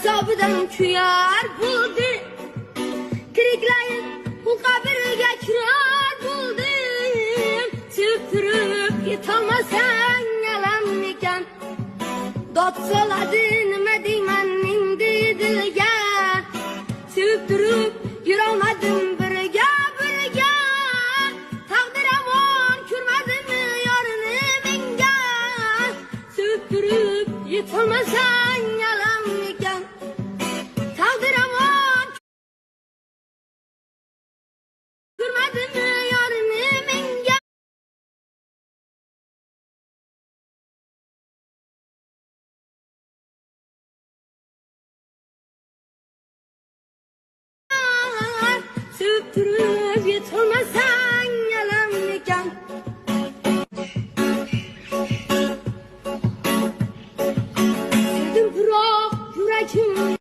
azobidan kuyar bo'ldi. Tiriklayin bu qabrga kirar bo'ldim. Süpürüp yetolmasang alam ekan. Dod soladi nima deyman endi dilga. Süpürüp yurolmadim birga. Taqdir amon ko'rmadimmi yorini menga. Süpürüp yetolmasang alam ekan. Taqdir amon ko'rmadimmi yorini menga. Süpürüp yetolmasang alam ekan. Sevdim biroq yuragim